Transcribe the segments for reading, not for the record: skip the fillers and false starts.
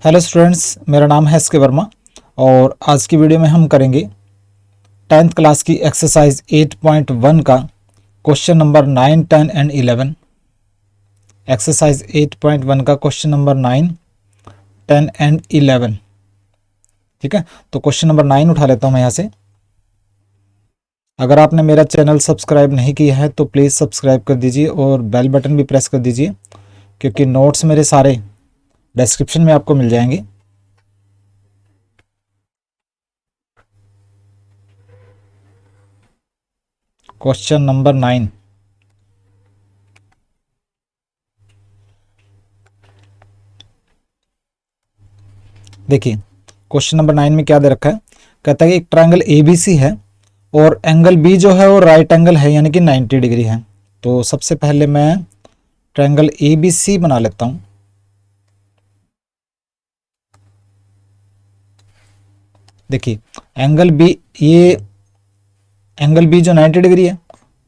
Hello students, मेरा नाम है एस के वर्मा और आज की वीडियो में हम करेंगे 10th क्लास की एक्सरसाइज 8.1 का क्वेश्चन नंबर 9, 10 एंड 11। एक्सरसाइज 8.1 का क्वेश्चन नंबर 9, 10 एंड 11। ठीक है, तो क्वेश्चन नंबर 9 उठा लेता हूँ मैं यहाँ से। अगर आपने मेरा चैनल सब्सक्राइब नहीं किया है तो प्लीज़ सब्सक्राइब कर दीजिए और बेल बटन भी प्रेस कर दीजिए, क्योंकि नोट्स मेरे सारे डिस्क्रिप्शन में आपको मिल जाएंगे। Question number 9। देखिए, क्वेश्चन नंबर 9 में क्या दे रखा है। कहता है कि एक ट्रायंगल ABC है और एंगल B जो है वो राइट एंगल है, यानी कि 90 डिग्री है। तो सबसे पहले मैं ट्रायंगल ABC बना लेता हूं। देखिए, ये एंगल B जो 90 डिग्री है,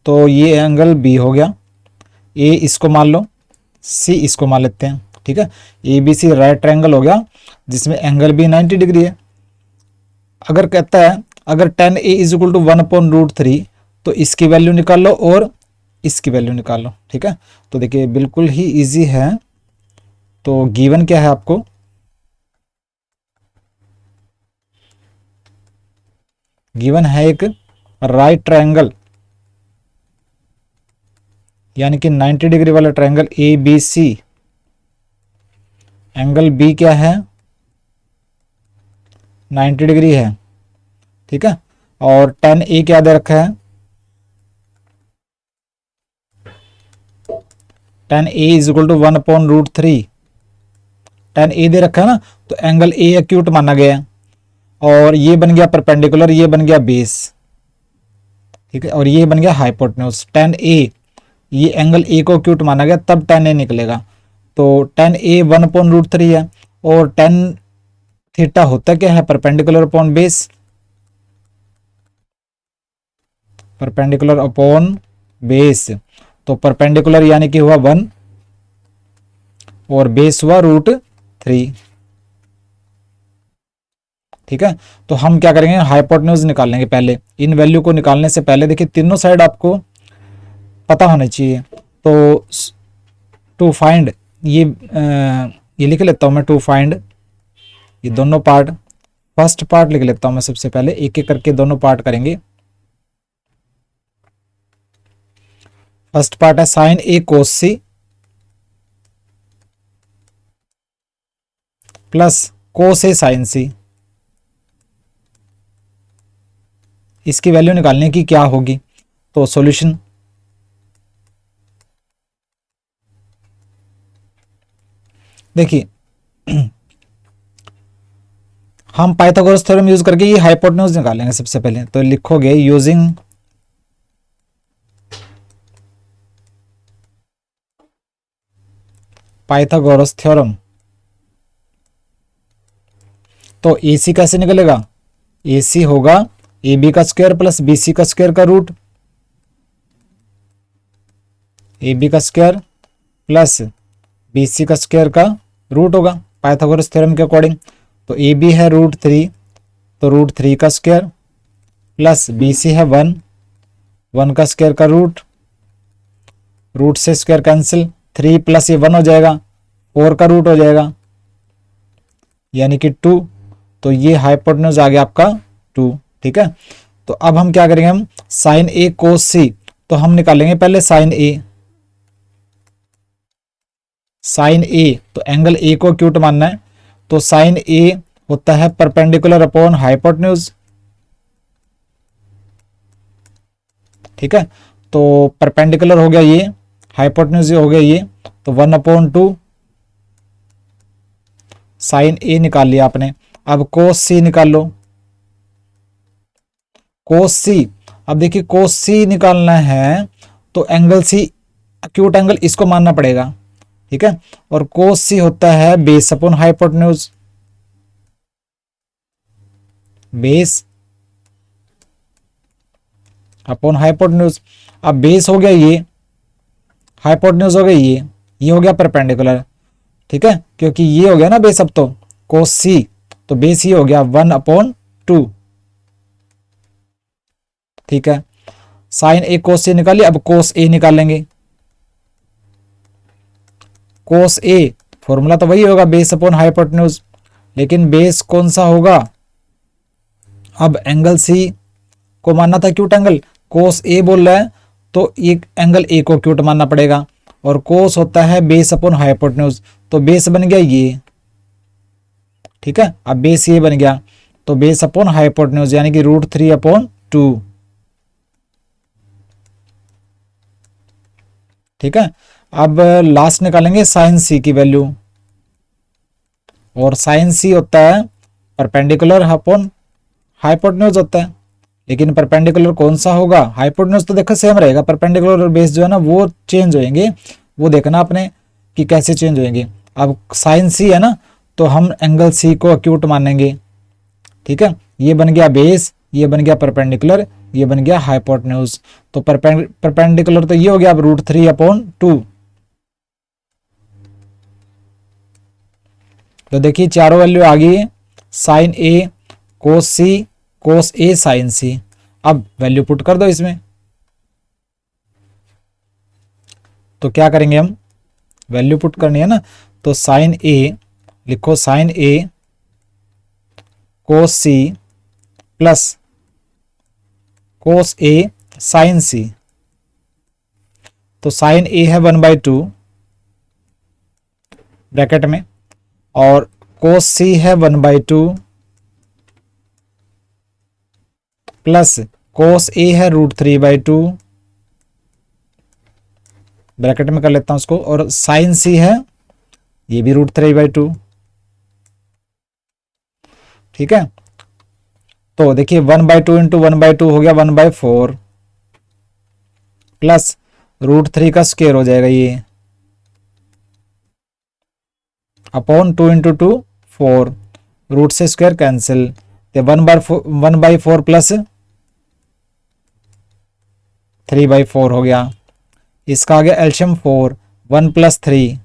तो ये एंगल B हो गया। A इसको मान लो, C इसको मान लेते हैं। ठीक है, ABC राइट ट्रायंगल हो गया जिसमें एंगल B 90 डिग्री है। अगर कहता है अगर tan A is equal to 1/√3, तो इसकी वैल्यू निकाल लो और इसकी वैल्यू निकाल लो। ठीक है, तो देखिए बिल्कुल ही इजी है। तो गिवन क्या है आपको, गिवन है एक राइट ट्रायंगल, यानी कि 90 डिग्री वाला ट्रायंगल ABC। एंगल B क्या है, 90 डिग्री है। ठीक है, और tan A क्या दे रखा है, tan A is equal to 1/√3। tan A दे रखा है ना, तो एंगल A एक्यूट माना गया और ये बन गया परपेंडिकुलर, ये बन गया बेस। ठीक है, और ये बन गया हाइपोटेन्यूज। tan A, ये एंगल A को एक्यूट माना गया, तब tan A निकलेगा। तो tan A 1/√3 है और tan थीटा होता क्या है, perpendicular upon base. Perpendicular upon base, तो परपेंडिकुलर यानी कि हुआ 1 और बेस हुआ √3। ठीक है, तो हम क्या करेंगे, हाइपोटेन्यूज निकाल लेंगे पहले। इन वैल्यू को निकालने से पहले देखिए तीनों साइड आपको पता होना चाहिए। तो टू फाइंड, ये लिख लेता हूं मैं, टू फाइंड ये दोनों पार्ट। फर्स्ट पार्ट लिख लेता हूं मैं सबसे पहले, एक एक करके दोनों पार्ट करेंगे। फर्स्ट पार्ट है sine A cos C plus cos A sin C। इसकी वैल्यू निकालने की क्या होगी, तो सॉल्यूशन, देखिए हम पाइथागोरस थ्योरम यूज करके ये हाइपोटेन्यूज निकालेंगे सबसे पहले। तो लिखोगे यूजिंग पाइथागोरस थ्योरम। तो AC कैसे निकलेगा, AC होगा AB का स्क्वायर प्लस BC का स्क्वायर का रूट, AB का स्क्वायर प्लस BC का स्क्वायर का रूट होगा पाइथागोरस थ्योरम के अकॉर्डिंग। तो AB है √3, तो √3 का स्क्वायर प्लस BC है 1, 1 का स्क्वायर का रूट से स्क्वायर कैंसिल, 3 प्लस ये 1 हो जाएगा, 4 का रूट हो जाएगा यानी कि 2। तो ये हाइपोटेन्यूज आ गया आपका 2। ठीक है, तो अब हम क्या करेंगे, हम साइन A cos C, तो हम निकालेंगे पहले साइन A। साइन A, तो एंगल A को एक्यूट मानना है, तो साइन A होता है परपेंडिकुलर अपॉन हाइपोटेन्यूज। ठीक है, तो परपेंडिकुलर हो गया ये, हाइपोटेन्यूज हो गया ये, तो 1/2 साइन A निकाल लिया आपने। अब cos C निकाल लो, cos C। अब देखिए cos C निकालना है तो एंगल C एक्यूट एंगल इसको मानना पड़ेगा। ठीक है, और cos C होता है base upon hypotenuse, base upon hypotenuse. अब बेस हो गया ये, हाइपोटेन्यूज हो गया ये हो गया परपेंडिकुलर। ठीक है, क्योंकि ये हो गया ना बेस अब, तो कोस सी, तो बेस ये हो गया 1/2। ठीक है, साइन ए कोस सी निकालिए, अब कोस ए निकालेंगे। कोस ए फॉर्मूला तो वही होगा बेस अपॉन हाइपोटेन्यूज, लेकिन बेस कौन सा होगा? अब एंगल सी को मानना था एक्यूट एंगल, कोस ए बोल रहा है तो एक एंगल ए को एक्यूट मानना पड़ेगा, और कोस होता है बेस अपॉन हाइपोटेन्यूज, तो बेस बन गया ये। ठीक है, अब बेस ये बन गया, तो बेस अपॉन हाइपोटेन्यूज यानी कि √3/2। ठीक है, अब लास्ट निकालेंगे साइन सी की वैल्यू, और साइन सी होता है परपेंडिकुलर अपॉन हाइपोटेन्यूज होता है, लेकिन परपेंडिकुलर कौन सा होगा? हाइपोटेन्यूज तो देखो सेम रहेगा, परपेंडिकुलर और बेस जो है ना वो चेंज होंगे, वो देखना आपने कि कैसे चेंज होंगे। अब साइन सी है ना, तो हम एंगल सी को एक्यूट मानेंगे। ठीक है, ये बन गया बेस, ये बन गया परपेंडिकुलर, ये बन गया हाइपोटेन्यूज, तो परपेंडिकुलर तो ये हो गया अब √3/2। तो देखिए चारों वैल्यू आ गई है, साइन ए कोस सी, कोस ए साइन सी। अब वैल्यू पुट कर दो इसमें, तो क्या करेंगे हम? वैल्यू पुट करनी है ना, तो साइन ए लिखो, साइन ए कोस सी प्लस कोस ए साइन सी, तो साइन ए है 1/2 ब्रैकेट में, और कोस सी है 1/2 प्लस कोस ए है √3/2 ब्रैकेट में कर लेता हूं उसको, और साइन सी है ये भी √3/2। ठीक है, तो देखिए 1/2 इंटू 1/2 हो गया 1/4 प्लस √3 का स्क्वायर हो जाएगा ये, अपॉन 2 इंटू 2 4, रूट से स्क्वायर कैंसिल, तो 1/4 प्लस 3/4 हो गया। इसका आ गया एल्शियम 4, 1 + 3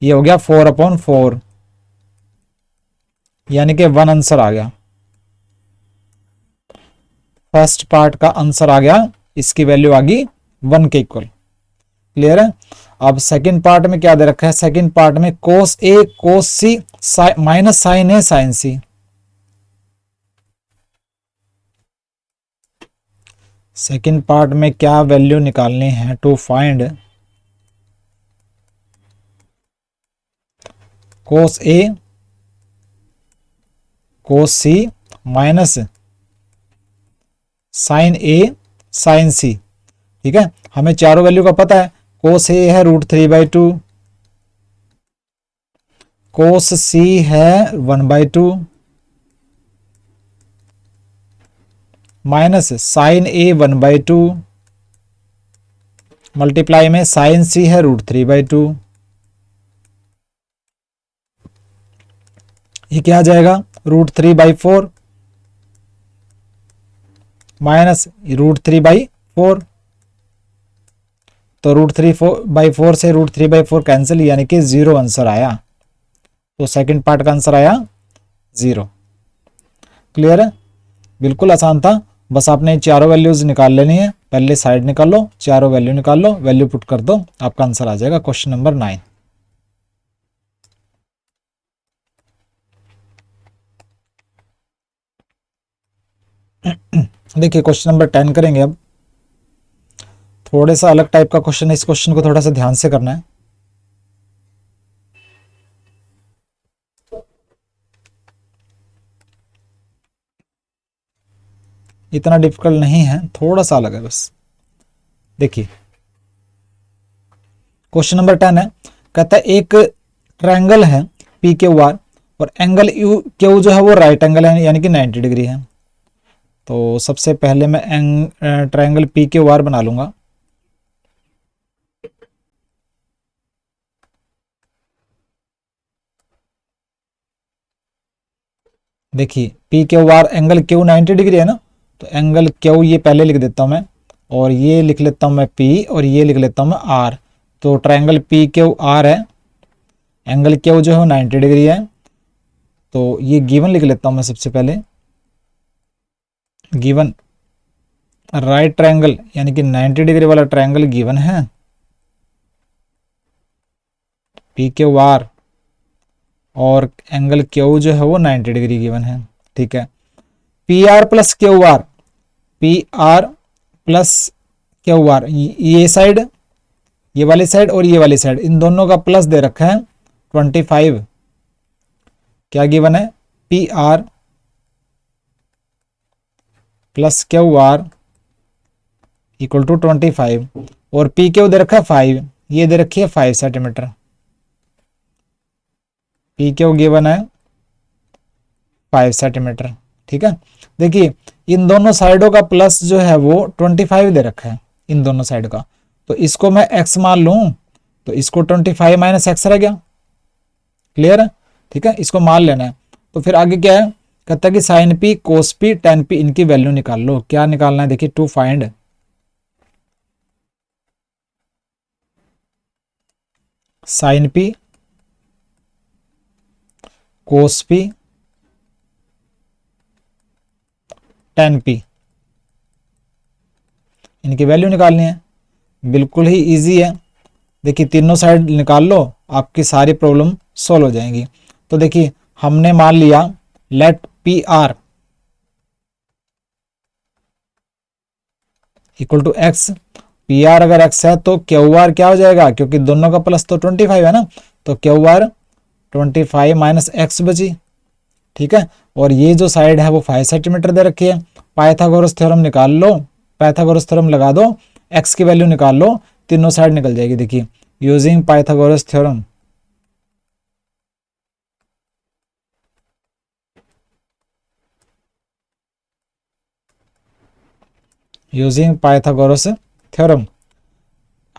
ये हो गया 4/4, यानी कि 1 आंसर आ गया। फर्स्ट पार्ट का आंसर आ गया, इसकी वैल्यू आ गई 1 के इक्वल। क्लियर है? अब सेकंड पार्ट में क्या दे रखा है? सेकंड पार्ट में cos A cos C minus sine A sine C. Second part में क्या वैल्यू निकालनी है? To find cos A cos C minus sine A sine C. ठीक है, हमें चारों वैल्यू का पता है। कोस ए है √3/2, कोस सी है 1/2 माइनस साइन ए 1/2 मल्टीप्लाई में साइन सी है √3/2। ये क्या आ जाएगा? √3/4 माइनस √3/4, तो √3/4 से √3/4 कैंसिल, यानी कि 0 आंसर आया। तो सेकंड पार्ट का आंसर आया 0। क्लियर है? बिल्कुल आसान था, बस आपने चारों वैल्यूज निकाल लेनी है। पहले साइड निकाल लो, चारों वैल्यू निकाल लो, वैल्यू पुट कर दो, आपका आंसर आ जाएगा। Question number 9। देखिए क्वेश्चन नंबर 10 करेंगे। अब थोड़े सा अलग टाइप का क्वेश्चन है, इस क्वेश्चन को थोड़ा सा ध्यान से करना है। इतना डिफिकल्ट नहीं है, थोड़ा सा अलग है बस। देखिए क्वेश्चन नंबर 10 है, कहता है एक ट्रायंगल है पी क्यू आर, और एंगल यू क्यू जो है वो राइट एंगल है, यानी कि 90 डिग्री है। तो सबसे पहले मैं ट्रायंगल पी क्यू आर बना लूंगा। देखिए P Q R angle Q 90 degree है ना, तो एंगल क्यू ये पहले लिख देता हूं मैं, और ये लिख लेता हूं मैं पी, और ये लिख लेता हूं मैं आर। तो ट्रायंगल पी क्यू आर है, एंगल क्यू जो है 90 डिग्री है। तो ये गिवन लिख लेता हूं मैं सबसे पहले, गिवन राइट ट्रायंगल यानी कि 90 डिग्री वाला ट्रायंगल गिवन है, पी क्यू आर, और एंगल क्यू जो है वो 90 डिग्री गिवन है। ठीक है, P R plus Q are, P R plus Q are, ये साइड, ये वाली साइड और ये वाली साइड, इन दोनों का प्लस दे रखा है 25। क्या गिवन है, P R plus Q R equal to 25, और पी क्यू दे रखा है 5, ये दे रखी है 5 सेंटीमीटर। पी क्यू गिवन है 5 सेंटीमीटर। ठीक है, देखिए इन दोनों साइडों का प्लस जो है वो 25 दे रखा है, इन दोनों साइड का। तो इसको मैं x मान लूं तो इसको 25 माइनस एक्स रह गया। क्लियर है? ठीक है, इसको मान लेना है। तो फिर आगे क्या है, कहता है कि sine P, cos P, tan P, इनकी वैल्यू निकाल लो। क्या निकालना है, देखिए to find sine P, cos P, tan P, इनकी वैल्यू निकालनी है। बिल्कुल ही इजी है, देखिए तीनों साइड निकाल लो, आपकी सारी प्रॉब्लम सॉल्व हो जाएंगी। तो देखिए हमने मान लिया let P R equal to x, P R अगर एक्स है तो क्यू आर क्या हो जाएगा, क्योंकि दोनों का प्लस तो 25 है ना, तो क्यू आर 25 माइनस एक्स बची। ठीक है, और ये जो साइड है वो 5 सेंटीमीटर दे रखी है। पाइथागोरस थ्योरम निकाल लो, पाइथागोरस थ्योरम लगा दो, एक्स की वैल्यू निकाल लो, तीनों साइड निकल जाएगी। देखिए using Pythagoras theorem, using Pythagoras theorem,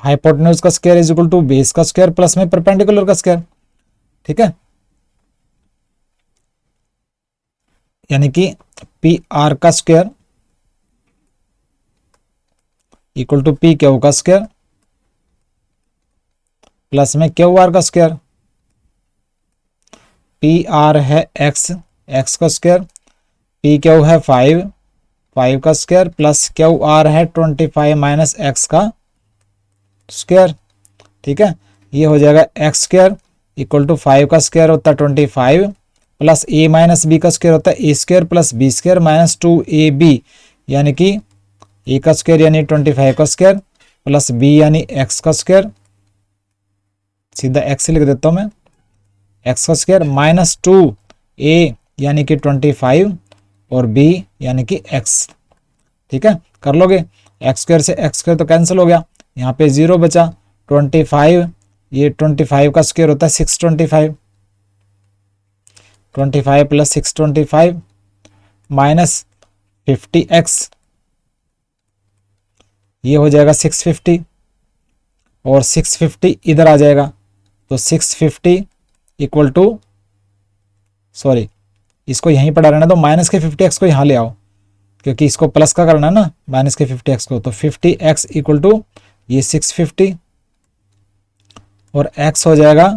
hypotenuse का square is equal to base का स्क्वायर प्लस में परपेंडिकुलर का स्क्वायर। ठीक है, यानी कि पी आर का square equal to P Q का स्क्वायर प्लस में क्यू आर का स्क्वायर। पी आर है एक्स, एक्स का स्क्वायर, पी क्यू है 5, 5 का स्क्वायर, प्लस क्यू आर है 25 माइनस एक्स का स्क्वायर। ठीक है, ये हो जाएगा एक्स स्क्वायर इक्वल टू 5 का स्क्वायर होता है 25, प्लस ए माइनस बी का स्क्वायर होता है A square plus B square minus 2ab, यानी कि ए का स्क्वायर यानी 25 का स्क्वायर प्लस बी यानी एक्स का स्क्वायर, सीधा एक्स लिख देता हूं मैं, एक्स का स्क्वायर माइनस 2a यानी कि 25 और b यानी कि x। ठीक है, कर लोगे, एक्स स्क्वायर से एक्स स्क्वायर तो कैंसिल हो गया, यहाँ पे 0 बचा, 25, ये 25 का स्क्वायर होता है 625, 25 प्लस 625 माइनस 50x, ये हो जाएगा 650, और 650 इधर आ जाएगा, तो 650 इक्वल टू, सॉरी इसको यहीं पर डालना, तो माइनस के 50x को यहाँ ले आओ, क्योंकि इसको प्लस का करना है ना, माइनस के 50x को, तो 50x इक्वल टू ये 650, और x हो जाएगा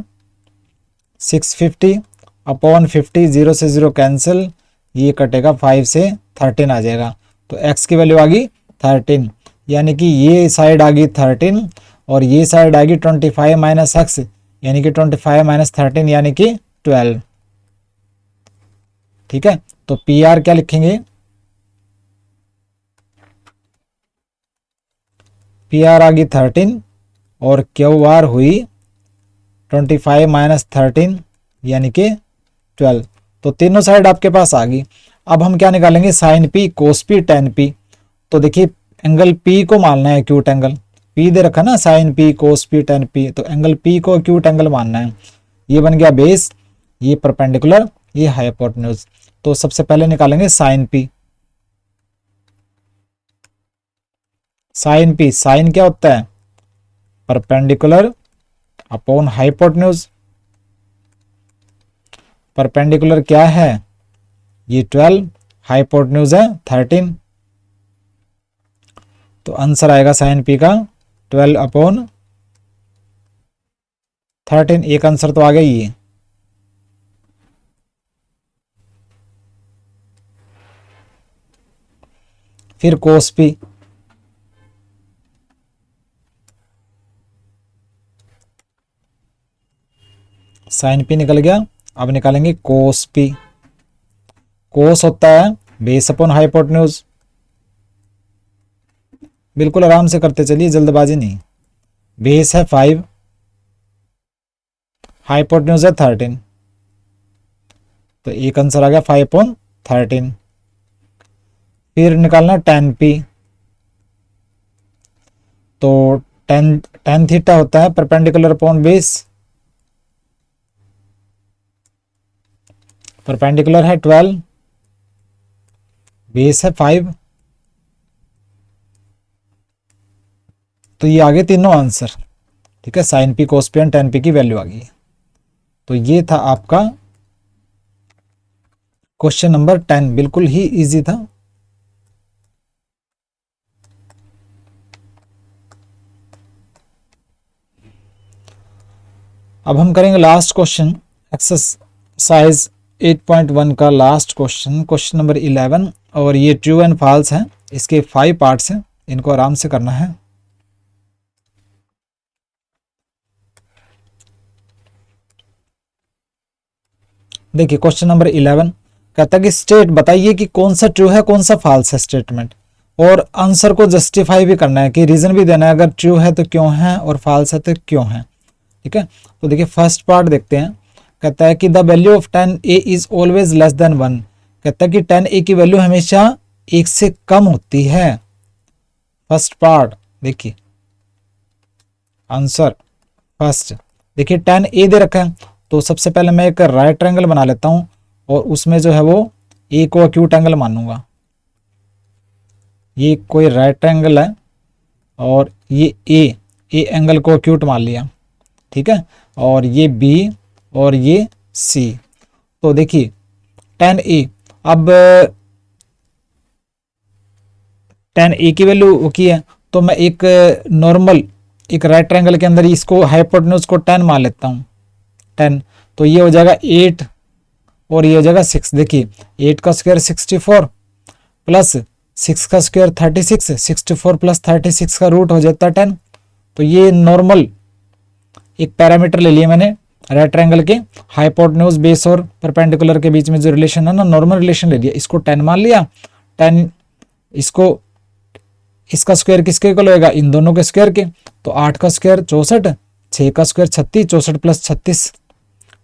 650 अपॉन 50, 0 से 0 कैंसिल, ये कटेगा 5 से 13 आ जाएगा, तो x की वैल्यू आ गई 13, यानी कि ये साइड आ गई 13 और ये साइड आ गई 25 माइनस एक्स, यानी कि 25 माइनस 13 यानी कि 12। ठीक है, तो पी आर क्या लिखेंगे, पी आर आ गई 13 और क्यू आर हुई 25 माइनस 13 यानी कि 12। तो तीनों साइड आपके पास आ गई। अब हम क्या निकालेंगे, sine P, cos P, tan P. तो देखिए एंगल पी को मानना है एक्यूट एंगल, पी दे रखा ना, sign P, cos P, tan P, तो एंगल पी को एक्यूट एंगल मानना है। ये बन गया बेस, ये परपेंडिकुलर, ये हाइपोटेन्यूज। तो सबसे पहले निकालेंगे sine P. Sine P, sine क्या होता है, परपेंडिकुलर अपॉन हाइपोटेन्यूज। परपेंडिकुलर क्या है, ये 12, हाइपोटेन्यूज है 13, तो आंसर आएगा साइन पी का 12 अपॉन 13, एक आंसर तो आ गया ये। फिर कोस पी, साइन पी निकल गया। अब निकालेंगे कोस पी। कोस होता है बेस अपॉन हाइपोटेन्यूज। बिल्कुल आराम से करते चलिए, जल्दबाजी नहीं। बेस है 5, हाइपोटेन्यूज है 13, तो एक आंसर आ गया 5/13। फिर निकालना tan p, तो tan थीटा होता है परपेंडिकुलर अपॉन बेस। परपेंडिकुलर है 12, बेस है 5, तो ये आगे तीनों आंसर। ठीक है, sine P, cos P and tan p की वैल्यू आ गई। तो ये था आपका क्वेश्चन नंबर 10, बिल्कुल ही इजी था। अब हम करेंगे लास्ट क्वेश्चन, एक्सरसाइज 8.1 का लास्ट क्वेश्चन, क्वेश्चन नंबर 11। और ये ट्रू एंड फॉल्स है, इसके 5 पार्ट्स हैं, इनको आराम से करना है। देखिए क्वेश्चन नंबर 11 कहता है कि स्टेट, बताइए कि कौन सा ट्रू है कौन सा फॉल्स है स्टेटमेंट, और आंसर को जस्टिफाई भी करना है कि रीजन भी देना है, अगर ट्रू है तो क्यों है और फॉल्स है तो क्यों है। ठीक है, तो देखिए फर्स्ट पार्ट देखते हैं। कहता है कि the value of tan a is always less than 1। कहता है कि tan a की वैल्यू हमेशा 1 से कम होती है। फर्स्ट पार्ट देखिए, आंसर फर्स्ट। देखिए tan a दे रखा है, तो सबसे पहले मैं एक राइट ट्रायंगल बना लेता हूं और उसमें जो है वो a को एक्यूट एंगल मानूंगा। ये कोई राइट ट्रायंगल है और ये a एंगल को एक्यूट मान लिया। ठीक है, और ये B और ये C। तो देखिए tan A, अब tan A की वैल्यू की है, तो मैं एक नॉर्मल एक राइट ट्रायंगल के अंदर इसको हाइपोटेन्यूज को 10 मान लेता हूँ 10, तो ये हो जाएगा 8 और ये हो जाएगा 6। देखिए 8 का स्क्वायर 64 प्लस 6 का स्क्वायर 36, 64 प्लस 36 का रूट हो जाता है 10। तो ये नॉर्मल एक पैरामीटर ले लिया मैंने राइट ट्रायंगल के, हाइपोटेन्यूज बेस और परपेंडिकुलर के बीच में जो रिलेशन है ना, नॉर्मल रिलेशन ले लिया, इसको 10 मान लिया। 10 इसको, इसका स्क्वायर किसके इक्वल होएगा, इन दोनों के स्क्वायर के, तो 8 का स्क्वायर 64, 6 का स्क्वायर 36, 64 प्लस 36,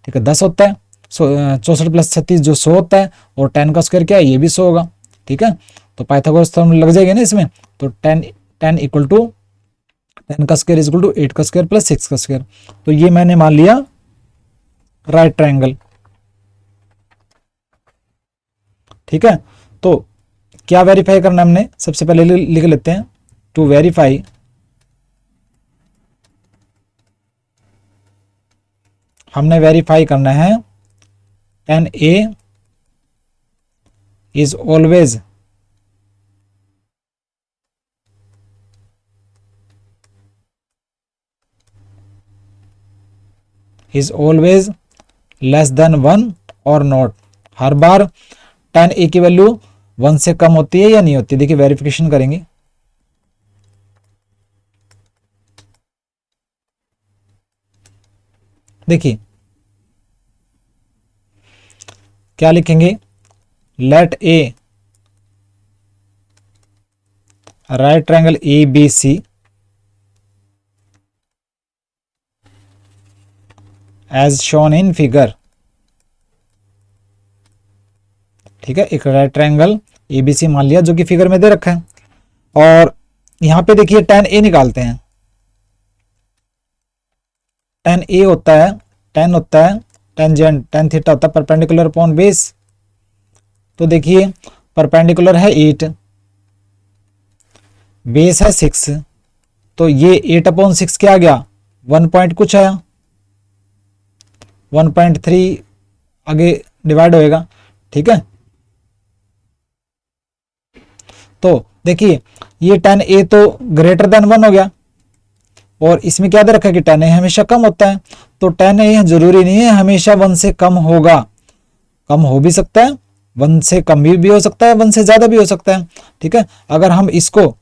ठीक है 10 होता है। 64 प्लस 36 जो 100 होता है, और 10 का स्क्वायर क्या है, ये भी 100 होगा। ठीक है, तो पाइथागोरस थ्योरम लग जाएगा ना इसमें। तो 10 इक्वल टू 10 का स्क्वायर इक्वल टू 8 का स्क्वायर प्लस 6 का स्क्वायर। तो ये मैंने मान लिया राइट ट्रायंगल। ठीक है, तो क्या वेरीफाई करना हमने, सबसे पहले लिख लेते हैं टू वेरीफाई। हमने वेरीफाई करना है tan A is always less than 1 और not. Her bar tan A की वैल्यू 1 से कम होती है या नहीं होती। देखिए वेरिफिकेशन करेंगे। देखिए क्या लिखेंगे, let A right triangle ABC as shown in figure. ठीक है, एक राइट ट्रायंगल ABC मान लिया जो कि फिगर में दे रखा है, और यहां पे देखिए tan A निकालते हैं। tan A होता है, tan होता है टेंजेंट, tan थीटा होता है परपेंडिकुलर अपॉन बेस। तो देखिए परपेंडिकुलर है 8, बेस है 6, तो ये 8/6 क्या आ गया, 1 पॉइंट कुछ आया, 1.3 आगे डिवाइड होएगा। ठीक है, तो देखिए ये tan A तो ग्रेटर देन 1 हो गया, और इसमें क्या दे रखा है कि tan a हमेशा कम होता है, तो tan a जरूरी नहीं है हमेशा 1 से कम होगा, कम हो भी सकता है, 1 से कम भी हो सकता है, 1 से ज्यादा भी हो सकता है। ठीक है, अगर हम इसको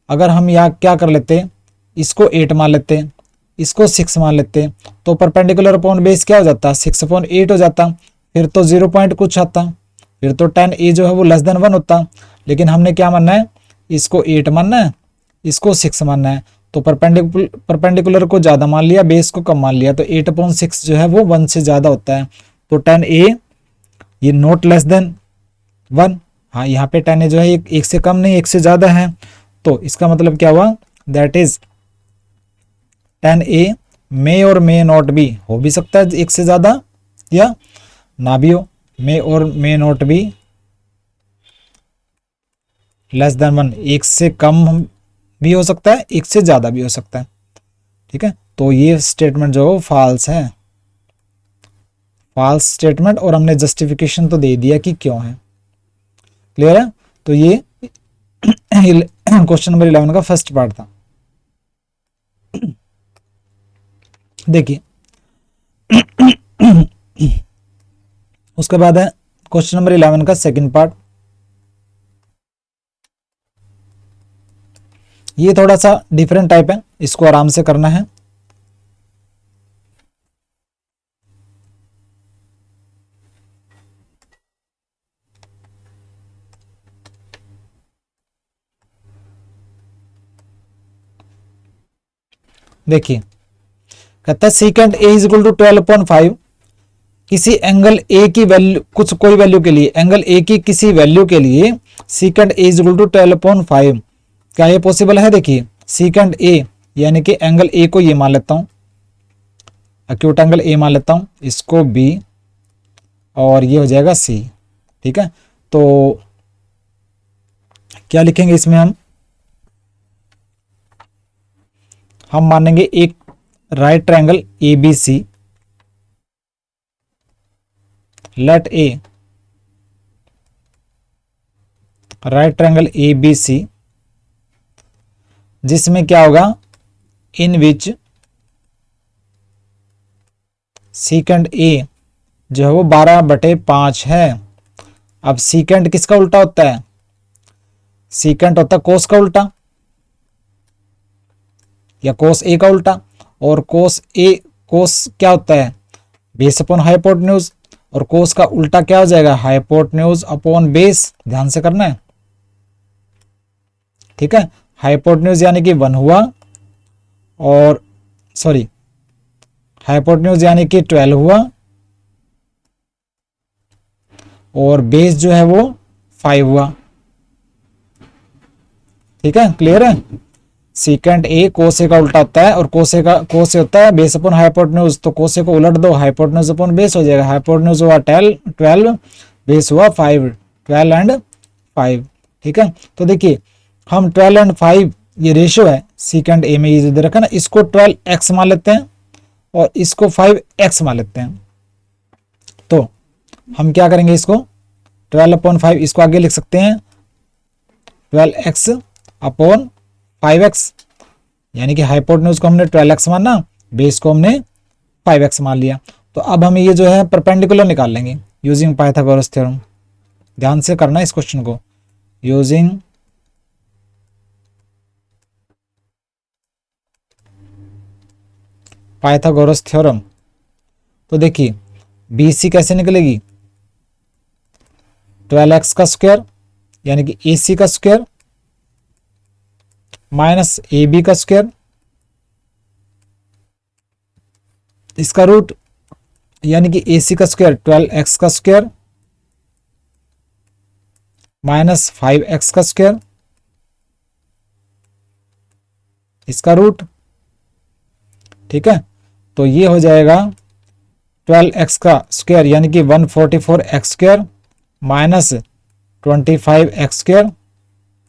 अगर हम यहाँ क्या कर लेते हैं, इसको 8 मान लेते हैं, इसको 6 मान लेते हैं, तो परपेंडिकुलर अपॉन बेस क्या हो जाता, 6/8 हो जाता, फिर तो 0 पॉइंट कुछ आता, फिर तो tan a जो है वो लेस देन 1 होता। लेकिन हमने क्या मानना है, इसको 8 मानना है, इसको 6 मानना है, तो परपेंडिकुलर को ज़्यादा मान लिया, बेस को कम मान लिया, तो 8/6 जो है वो 1 से ज़्यादा होता है। तो tan a ये नॉट लेस देन 1, हाँ यहाँ पे tan a जो है एक से कम नहीं, एक से ज़्यादा है, तो इसका मतलब क्या हुआ, दैट इज tan a मे और मे नॉट बी, हो भी सकता है एक से ज़्यादा या ना भी हो, मे और may not be less than 1, एक से कम भी हो सकता है, एक से ज़्यादा भी हो सकता है। ठीक है, तो ये स्टेटमेंट जो है फॉल्स है, फॉल्स स्टेटमेंट, और हमने जस्टिफिकेशन तो दे दिया कि क्यों है। क्लियर है, तो ये क्वेश्चन नंबर 11 का फर्स्ट पार्ट था। देखिए उसके बाद है क्वेश्चन नंबर 11 का सेकंड पार्ट। ये थोड़ा सा डिफरेंट टाइप है, इसको आराम से करना है। देखिए कहता है secant a is equal to 12/5, किसी एंगल a की वैल्यू, कुछ कोई वैल्यू के लिए, एंगल a की किसी वैल्यू के लिए secant a is equal to 12/5, क्या ये पॉसिबल है। देखिए सीकेंट a यानी कि एंगल a को ये मान लेता हूं, एक्यूट एंगल a मान लेता हूं, इसको b और ये हो जाएगा c। ठीक है, तो क्या लिखेंगे इसमें, हम मानेंगे एक right triangle ABC, let A right triangle ABC, जिसमें क्या होगा, इन विच सीकेंट A जो है वो 12/5 है। अब सीकेंट किसका उल्टा होता है, सीकेंट होता है कोस का उल्टा या कोस ए का उल्टा, और कोस क्या होता है, बेस अपॉन हाइपोटेन्यूज, और कोस का उल्टा क्या हो जाएगा, हाइपोटेन्यूज अपॉन बेस, ध्यान से करना है। ठीक है, हाइपोटेन्यूज यानी कि 1 हुआ, और सॉरी हाइपोटेन्यूज यानी कि 12 हुआ, और बेस जो है वो 5 हुआ। ठीक है, क्लियर है। सीकेंट ए कोसे का उल्टा होता है, और कोसे होता है बेस अपॉन हाइपोटेन्यूज, तो कोसे को उलट दो, हाइपोटेन्यूज अपॉन बेस हो जाएगा, हाइपोटेन्यूज हुआ 12, बेस हुआ 5, 12 एंड 5। ठीक है, तो देखिए हम 12 एंड 5 ये रेशियो है सीकेंट ए में, ये दे रखा ना, इसको 12x मान लेते हैं और इसको 5x मान लेते हैं। तो हम क्या करेंगे, इसको 12/5 इसको आगे लिख सकते हैं 12x/5x, यानी कि हाइपोटेन्यूज को हमने 12x माना, बेस को हमने 5x मान लिया। तो अब हम ये जो है परपेंडिकुलर निकाल लेंगे यूजिंग पाइथागोरस थ्योरम। ध्यान से करना इस क्वेश्चन को, यूजिंग पाइथागोरस थ्योरम। तो देखिए BC कैसे निकलेगी, 12x का स्क्वायर यानी कि AC का स्क्वायर माइनस AB का स्क्वायर, इसका रूट यानी कि AC का स्क्वायर 12x का स्क्वायर माइनस 5x का स्क्वायर, इसका रूट। ठीक है, तो ये हो जाएगा 12x का स्क्वायर यानी कि 144x square minus 25x square,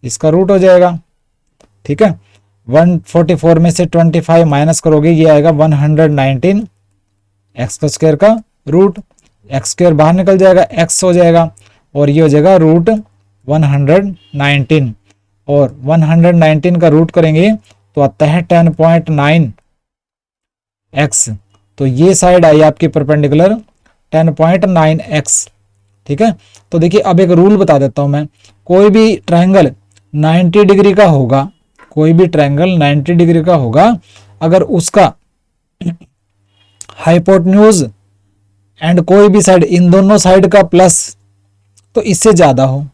इसका रूट हो जाएगा। ठीक है, 144 में से 25 माइनस करोगे, ये आएगा 119 x का स्क्वायर का रूट, x स्क्वायर बाहर निकल जाएगा, x हो जाएगा, और ये हो जाएगा रूट 119, और 119 का रूट करेंगे तो आता है 10.9x। तो ये साइड आई आपकी परपेंडिकुलर 10.9x। ठीक है, तो देखिए अब एक रूल बता देता हूं मैं। कोई भी ट्रायंगल 90 डिग्री का होगा, कोई भी ट्रायंगल 90 डिग्री का होगा, अगर उसका हाइपोटेन्यूज एंड कोई भी साइड, इन दोनों साइड का प्लस तो इससे ज्यादा हो।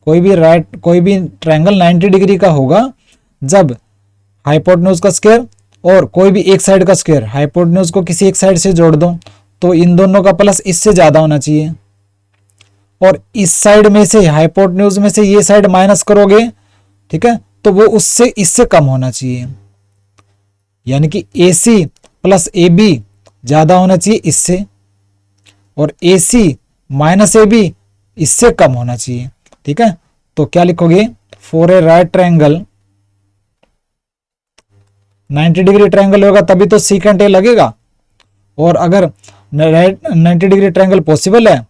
कोई भी ट्रायंगल 90 डिग्री का होगा जब हाइपोटेन्यूज का स्क्वायर और कोई भी एक साइड का स्क्वायर, हाइपोटेन्यूज को किसी एक साइड से जोड़ दो तो इन दोनों का प्लस इससे ज्यादा होना चाहिए, और इस साइड में से, हाइपोटेन्यूज में से ये साइड माइनस करोगे, ठीक है, तो वो उससे इससे कम होना चाहिए। यानी कि AC प्लस AB ज्यादा होना चाहिए इससे, और AC माइनस AB इससे कम होना चाहिए। ठीक है, तो क्या लिखोगे, for a right triangle, 90 degree triangle होगा तभी तो सीकेंट A लगेगा, और अगर 90 डिग्री ट्रायंगल पॉसिबल है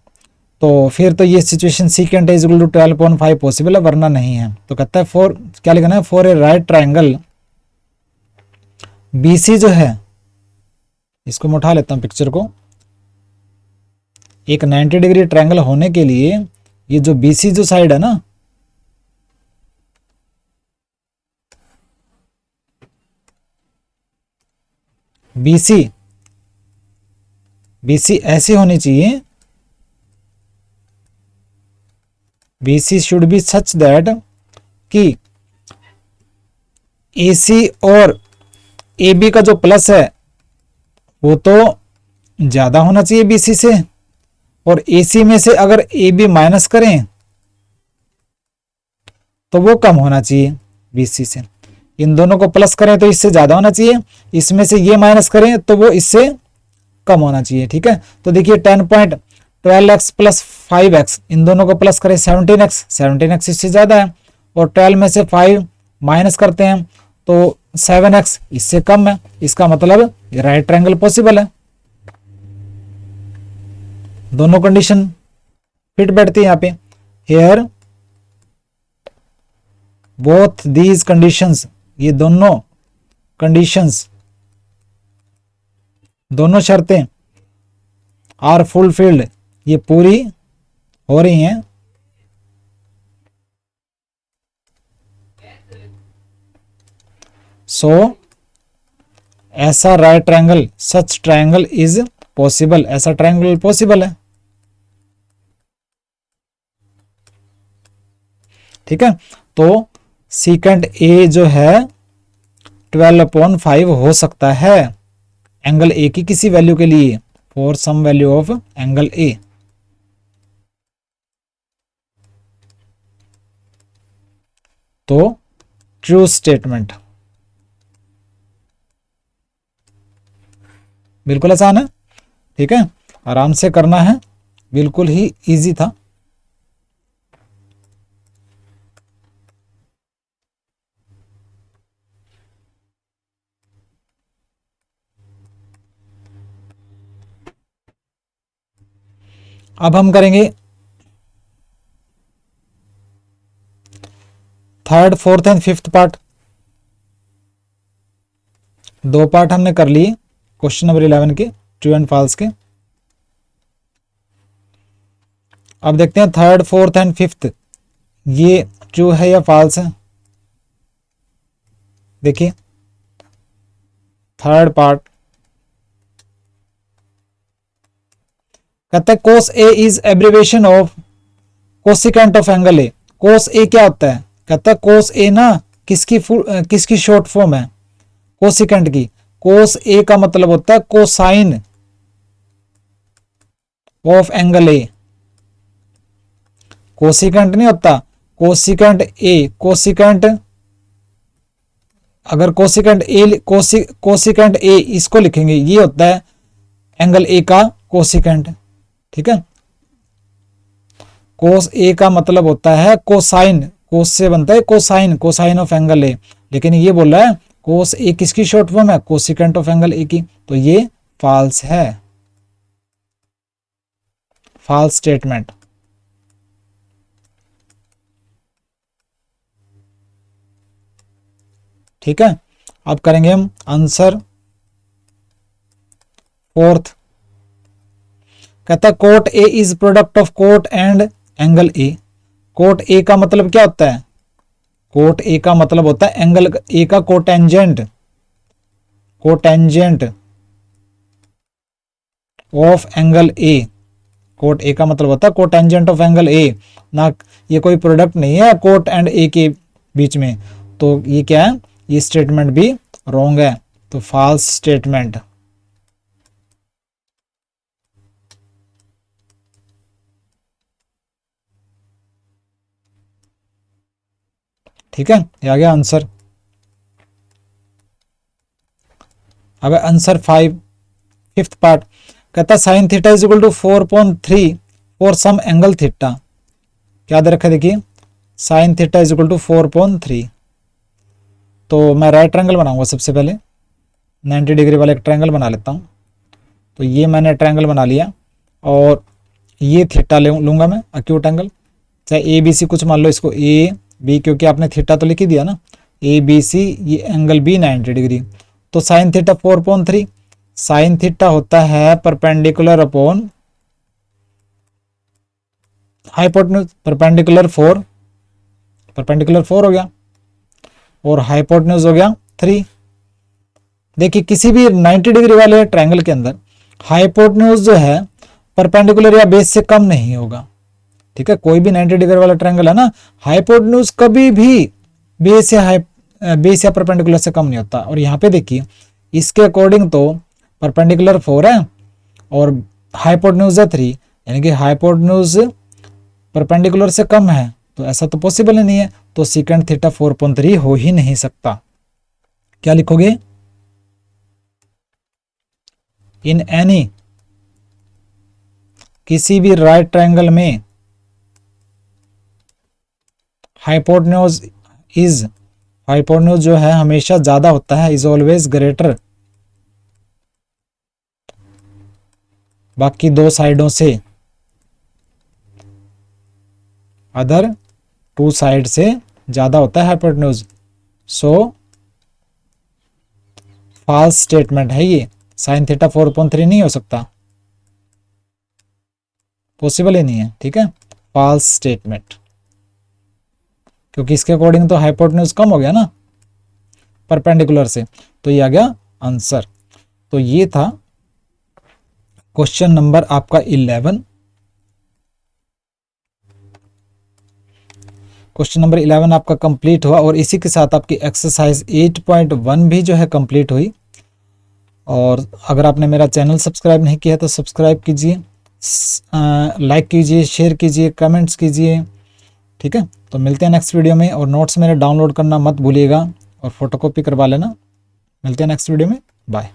तो फिर तो ये situation secant A equal to 12.5 possible है, वरना नहीं है। तो कहता है फॉर, क्या लिखना है, for a right triangle BC जो है, इसको मैं उठा लेता हूं पिक्चर को। एक 90 डिग्री ट्रायंगल होने के लिए ये जो BC जो साइड है ना, BC ऐसी होनी चाहिए, BC should be such that कि AC और AB का जो प्लस है वो तो ज्यादा होना चाहिए BC से, और AC में से अगर AB माइनस करें तो वो कम होना चाहिए BC से। इन दोनों को प्लस करें तो इससे ज्यादा होना चाहिए, इसमें से ये माइनस करें तो वो इससे कम होना चाहिए। ठीक है, तो देखिए 10.12x प्लस 5x, इन दोनों को प्लस करें 17x इससे ज्यादा है, और 12 में से 5 माइनस करते हैं तो 7x इससे कम है। इसका मतलब राइट ट्रायंगल पॉसिबल है। दोनों कंडीशन फिट बैठती है यहाँ पे। हेयर बोथ दीज कंडीशंस, ये दोनों कंडीशंस, दोनों शर्तें आर फुलफिल्ड, ये पूरी हो रही हैं, सो ऐसा right triangle, such triangle is possible, ऐसा ट्रायंगल पॉसिबल है। ठीक है, तो सीकेंट A जो है 12/5 हो सकता है एंगल A की किसी वैल्यू के लिए, for some value of angle A। तो ट्रू स्टेटमेंट, बिल्कुल आसान है। ठीक है, आराम से करना है, बिल्कुल ही इजी था। अब हम करेंगे third, fourth and fifth part. दो पार्ट हमने कर लिए क्वेश्चन नंबर 11 के, ट्रू एंड फॉल्स के। अब देखते हैं थर्ड, फोर्थ एंड फिफ्थ, ये ट्रू है या फॉल्स है। देखिए थर्ड पार्ट कहता है cos A is abbreviation of cosecant of angle A. Cos A क्या होता है, कहता है कोस ए ना किसकी शॉर्ट फॉर्म है, कोसिकेंट की। कोस ए का मतलब होता है cosine of angle A, cosecant नहीं होता, कोसिकेंट ए। कोसिकेंट, अगर कोसिकेंट ए इसको लिखेंगे, ये होता है एंगल ए का कोसिकेंट। ठीक है, कोस ए का मतलब होता है कोसाइन, कोस से बनता है कोसाइन, कोसाइन ऑफ एंगल ए। लेकिन ये बोल रहा है कोस ए किसकी शॉर्ट फॉर्म है, कोसिकेंट ऑफ एंगल ए की, तो ये फॉल्स है, फॉल्स स्टेटमेंट। ठीक है, अब करेंगे हम आंसर फोर्थ। कहता है cot A is product of cot and angle A. Cot A का मतलब क्या होता है? कोट ए का मतलब होता है एंगल ए का cotangent, cotangent of angle A. Cot A का मतलब होता है कोटेंजेंट ऑफ एंगल ए, ना ये कोई प्रोडक्ट नहीं है कोट एंड ए के बीच में। तो ये क्या है? ये स्टेटमेंट भी रॉन्ग है, तो फॉल्स स्टेटमेंट। ठीक है, ये आ गया आंसर। अब आंसर 5 फिफ्थ पार्ट। कहता sine theta is equal to 4.3 for some angle theta. क्या दे रखा है देखिए, sine theta is equal to 4.3। तो मैं राइट ट्रायंगल बनाऊंगा सबसे पहले, 90 डिग्री वाला एक ट्रायंगल बना लेता हूँ। तो ये मैंने ट्रायंगल बना लिया और ये थीटा लूंगा मैं, अक्यूट एंगल, चाहे ए बी सी कुछ मान लो इसको, ए बी, क्योंकि आपने थीटा तो लिख ही दिया ना, ए बी सी, ये एंगल बी 90 डिग्री। तो साइन थीटा 4.3, साइन थीटा होता है perpendicular upon hypotenuse, perpendicular 4, perpendicular 4 हो गया और हाइपोटेन्यूज हो गया 3। देखिए किसी भी 90 डिग्री वाले ट्रायंगल के अंदर हाइपोटेन्यूज जो है परपेंडिकुलर या बेस से कम नहीं होगा। ठीक है, कोई भी 90 डिग्री वाला ट्रायंगल है ना, हाइपोटेन्यूज कभी भी बेस या परपेंडिकुलर से कम नहीं होता। और यहाँ पे देखिए इसके अकॉर्डिंग तो परपेंडिकुलर 4 है और हाइपोटेन्यूज है 3, यानी कि हाइपोटेन्यूज परपेंडिकुलर से कम है, तो ऐसा तो पॉसिबल ही नहीं है। तो सीकेंट थीटा 4.3 हो ही नहीं सकता। क्या लिखोगे? इन एनी, किसी भी राइट ट्रायंगल में हाइपोटेन्यूज इज, हाइपोटेन्यूज जो है हमेशा ज्यादा होता है, इज ऑलवेज ग्रेटर बाकी दो साइडों से, अदर टू साइड से ज्यादा होता है हाइपोटेन्यूज। सो फॉल्स स्टेटमेंट है ये, साइन थीटा 4.3 नहीं हो सकता, पॉसिबल ही नहीं है। ठीक है, फॉल्स स्टेटमेंट, क्योंकि इसके अकॉर्डिंग तो हाइपोटेन्यूज कम हो गया ना परपेंडिकुलर से, तो ये आ गया आंसर। तो ये था क्वेश्चन नंबर आपका 11। क्वेश्चन नंबर 11 आपका कंप्लीट हुआ और इसी के साथ आपकी एक्सरसाइज 8.1 भी जो है कंप्लीट हुई। और अगर आपने मेरा चैनल सब्सक्राइब नहीं किया तो सब्सक्राइब कीजिए, लाइक कीजिए, शेयर कीजिए, कमेंट्स कीजिए। ठीक है, तो मिलते हैं नेक्स्ट वीडियो में। और नोट्स मेरे डाउनलोड करना मत भूलिएगा और फोटोकॉपी करवा लेना। मिलते हैं नेक्स्ट वीडियो में, बाय।